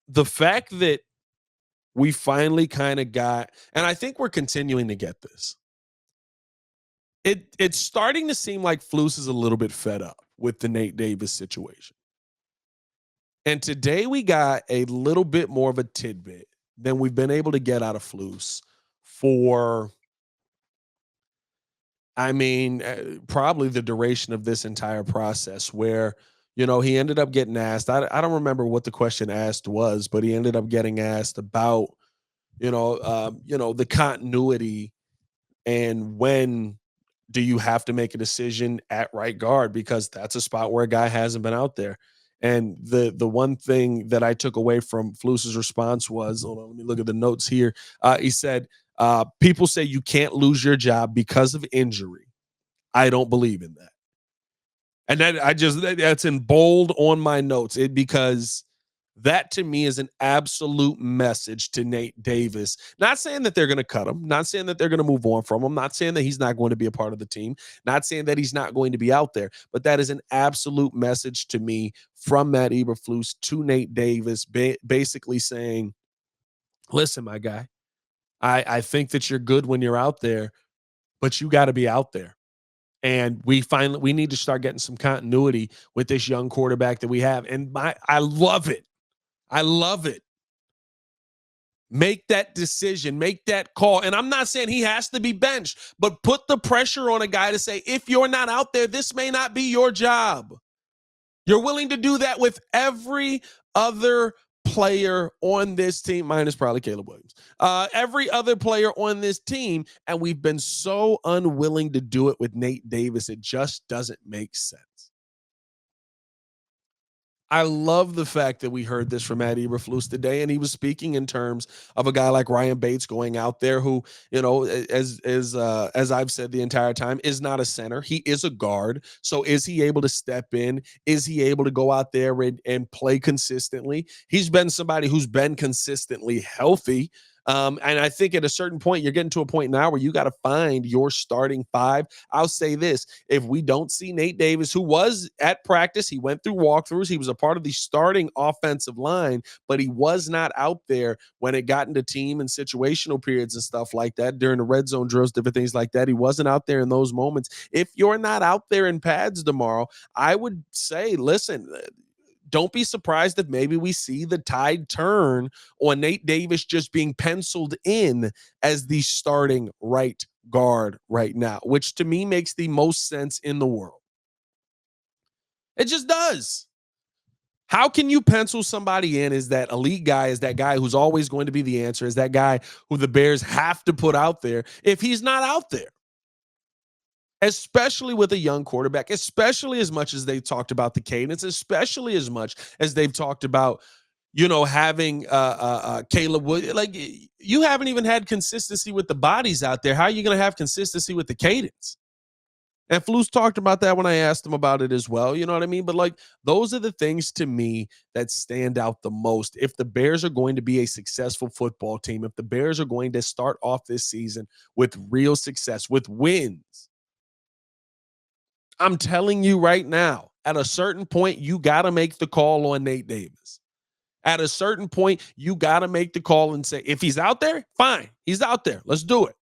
the fact that we finally kind of got, and I think we're continuing to get this. It's starting to seem like Flus is a little bit fed up with the Nate Davis situation. And today we got a little bit more of a tidbit than we've been able to get out of Flus for, I mean, probably the duration of this entire process where, he ended up getting asked. I don't remember what the question asked was, but he ended up getting asked about, the continuity and when do you have to make a decision at right guard, because that's a spot where a guy hasn't been out there. And the one thing that I took away from Flus's response was, hold on, let me look at the notes here. He said, people say you can't lose your job because of injury. I don't believe in that. And that's in bold on my notes, because that to me is an absolute message to Nate Davis. Not saying that they're going to cut him, not saying that they're going to move on from him, not saying that he's not going to be a part of the team, not saying that he's not going to be out there, but that is an absolute message to me from Matt Eberflus to Nate Davis, basically saying, listen, my guy, I think that you're good when you're out there, but you got to be out there. And we need to start getting some continuity with this young quarterback that we have. And I love it. I love it. Make that decision, make that call. And I'm not saying he has to be benched, but put the pressure on a guy to say, if you're not out there, this may not be your job. You're willing to do that with every other player on this team, minus probably Caleb Williams, every other player on this team. And we've been so unwilling to do it with Nate Davis. It just doesn't make sense. I love the fact that we heard this from Matt Eberflus today, and he was speaking in terms of a guy like Ryan Bates going out there who, as I've said the entire time, is not a center. He is a guard. So is he able to step in? Is he able to go out there and play consistently? He's been somebody who's been consistently healthy. And I think at a certain point, you're getting to a point now where you got to find your starting five. I'll say this. If we don't see Nate Davis, who was at practice, he went through walkthroughs, he was a part of the starting offensive line, but he was not out there when it got into team and situational periods and stuff like that during the red zone drills, different things like that. He wasn't out there in those moments. If you're not out there in pads tomorrow, I would say, listen, don't be surprised if maybe we see the tide turn on Nate Davis just being penciled in as the starting right guard right now, which to me makes the most sense in the world. It just does. How can you pencil somebody in as that elite guy, as that guy who's always going to be the answer, as that guy who the Bears have to put out there if he's not out there? Especially with a young quarterback, especially as much as they've talked about the cadence, especially as much as they've talked about, having Caleb Williams. Like, you haven't even had consistency with the bodies out there. How are you going to have consistency with the cadence? And Flus talked about that when I asked him about it as well. You know what I mean? But like, those are the things to me that stand out the most. If the Bears are going to be a successful football team, if the Bears are going to start off this season with real success, with wins, I'm telling you right now, at a certain point, you got to make the call on Nate Davis. At a certain point, you got to make the call and say, if he's out there, fine. He's out there. Let's do it.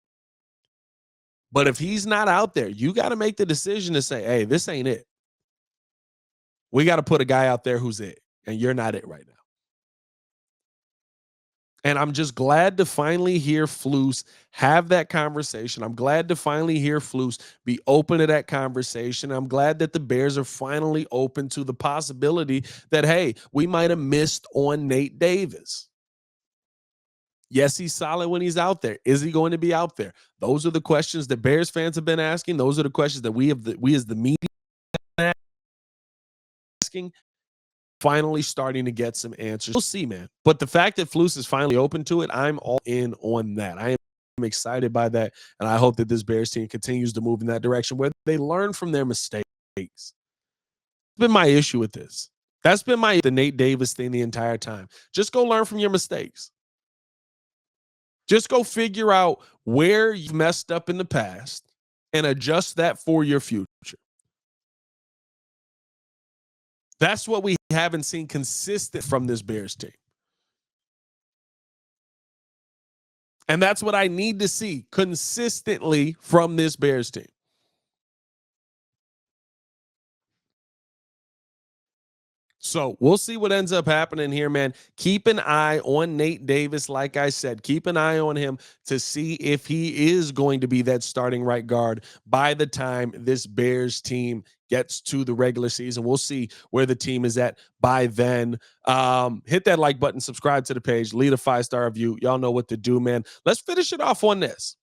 But if he's not out there, you got to make the decision to say, hey, this ain't it. We got to put a guy out there who's it, and you're not it right now. And I'm just glad to finally hear Flus have that conversation. I'm glad to finally hear Flus be open to that conversation. I'm glad that the Bears are finally open to the possibility that, hey, we might have missed on Nate Davis. Yes, he's solid when he's out there. Is he going to be out there? Those are the questions that Bears fans have been asking. Those are the questions that we as the media are asking. Finally starting to get some answers. We'll see, man. But the fact that Flus is finally open to it, I'm all in on that. I am excited by that, and I hope that this Bears team continues to move in that direction where they learn from their mistakes. It's been my issue with this. That's been the Nate Davis thing the entire time. Just go learn from your mistakes. Just go figure out where you messed up in the past and adjust that for your future. That's what we haven't seen consistent from this Bears team. And that's what I need to see consistently from this Bears team. So we'll see what ends up happening here, man. Keep an eye on Nate Davis. Like I said, keep an eye on him to see if he is going to be that starting right guard by the time this Bears team gets to the regular season. We'll see where the team is at by then. Hit that like button, subscribe to the page, leave a 5-star review. Y'all know what to do, man. Let's finish it off on this.